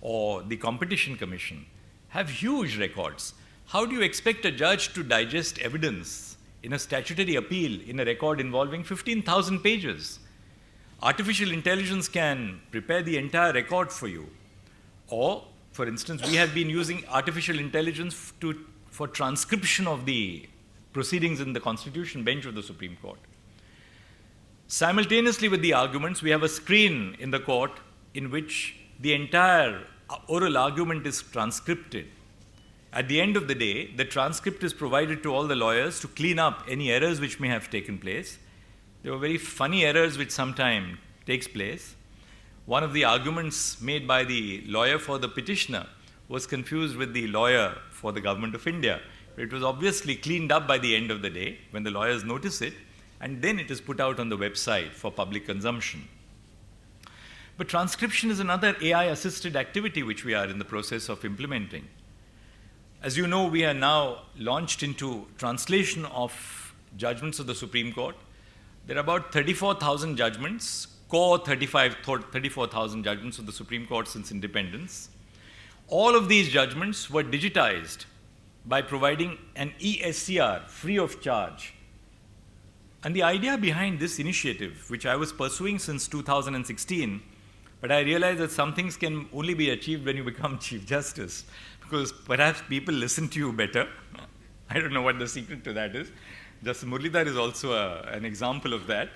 or the Competition Commission have huge records. How do you expect a judge to digest evidence in a statutory appeal in a record involving 15,000 pages? Artificial intelligence can prepare the entire record for you. Or, for instance, we have been using artificial intelligence for transcription of the proceedings in the Constitution bench of the Supreme Court. Simultaneously with the arguments, we have a screen in the court in which the entire oral argument is transcripted. At the end of the day, the transcript is provided to all the lawyers to clean up any errors which may have taken place. There were very funny errors which sometimes takes place. One of the arguments made by the lawyer for the petitioner was confused with the lawyer for the government of India. It was obviously cleaned up by the end of the day when the lawyers notice it, and then it is put out on the website for public consumption. But transcription is another AI-assisted activity which we are in the process of implementing. As you know, we are now launched into translation of judgments of the Supreme Court. There are about 34,000 judgments, core 34,000 judgments of the Supreme Court since independence. All of these judgments were digitized by providing an ESCR free of charge. And the idea behind this initiative, which I was pursuing since 2016, but I realized that some things can only be achieved when you become Chief Justice, because perhaps people listen to you better. I don't know what the secret to that is. Justice Muralidhar is also an example of that.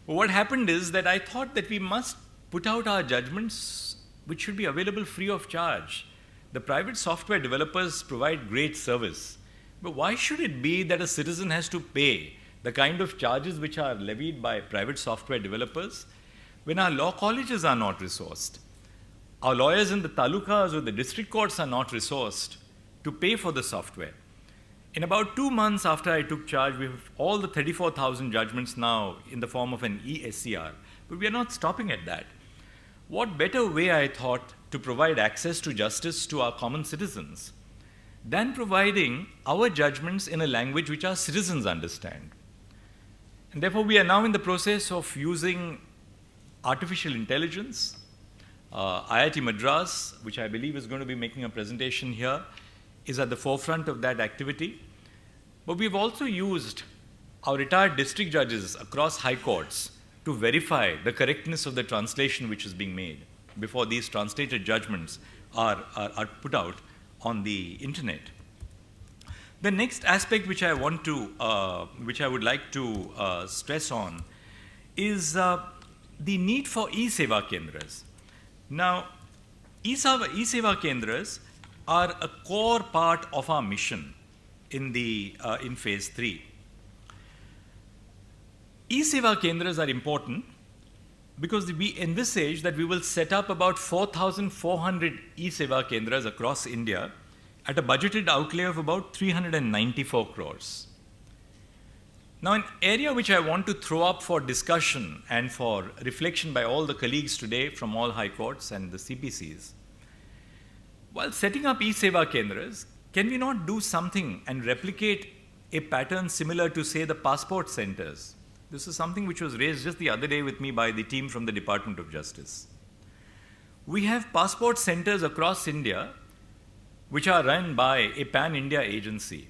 But what happened is that I thought that we must put out our judgments which should be available free of charge. The private software developers provide great service. But why should it be that a citizen has to pay the kind of charges which are levied by private software developers when our law colleges are not resourced? Our lawyers in the talukas or the district courts are not resourced to pay for the software. In about 2 months after I took charge, we have all the 34,000 judgments now in the form of an ESCR. But we are not stopping at that. What better way, I thought, to provide access to justice to our common citizens than providing our judgments in a language which our citizens understand? And therefore, we are now in the process of using artificial intelligence. IIT Madras, which I believe is going to be making a presentation here, is at the forefront of that activity. But we've also used our retired district judges across high courts to verify the correctness of the translation which is being made before these translated judgments are put out on the internet. The next aspect which I would like to stress on is the need for e-Seva Kendras. Now, e-Seva Kendras are a core part of our mission in phase 3. E-Seva Kendras are important because we envisage that we will set up about 4,400 e-Seva Kendras across India at a budgeted outlay of about 394 crores. Now, an area which I want to throw up for discussion and for reflection by all the colleagues today from all high courts and the CPCs, while setting up e-Seva Kendras, can we not do something and replicate a pattern similar to, say, the passport centers? This is something which was raised just the other day with me by the team from the Department of Justice. We have passport centers across India which are run by a pan-India agency.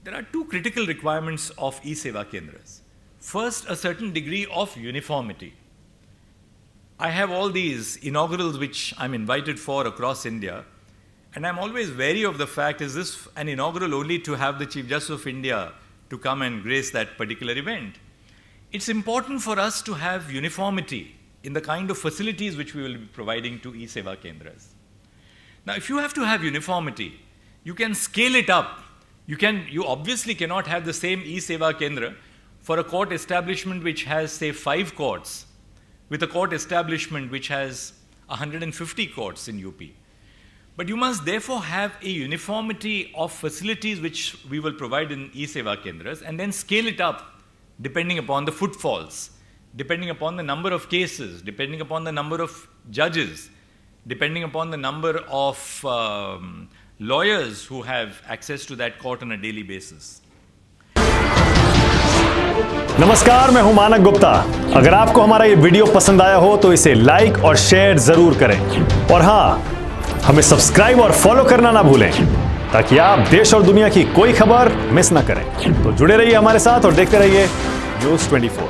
There are two critical requirements of e-Seva Kendras. First, a certain degree of uniformity. I have all these inaugurals which I'm invited for across India, and I'm always wary of the fact, is this an inaugural only to have the Chief Justice of India to come and grace that particular event? It's important for us to have uniformity in the kind of facilities which we will be providing to e-Seva Kendras. Now, if you have to have uniformity, you can scale it up. You obviously cannot have the same e-Seva Kendra for a court establishment which has, say, 5 courts, with a court establishment which has 150 courts in UP. But you must therefore have a uniformity of facilities which we will provide in e-Seva Kendras and then scale it up depending upon the footfalls, depending upon the number of cases, depending upon the number of judges, depending upon the number of lawyers who have access to that court on a daily basis. नमस्कार, मैं हूं मानक गुप्ता। अगर आपको हमारा ये video पसंद आया हो तो इसे लाइक और शेयर जरूर करें और हां, हमें सब्सक्राइब और फॉलो करना ना भूलें ताकि आप देश और दुनिया की कोई खबर मिस ना करें। तो जुड़े रहिए हमारे साथ और देखते रहिए News24।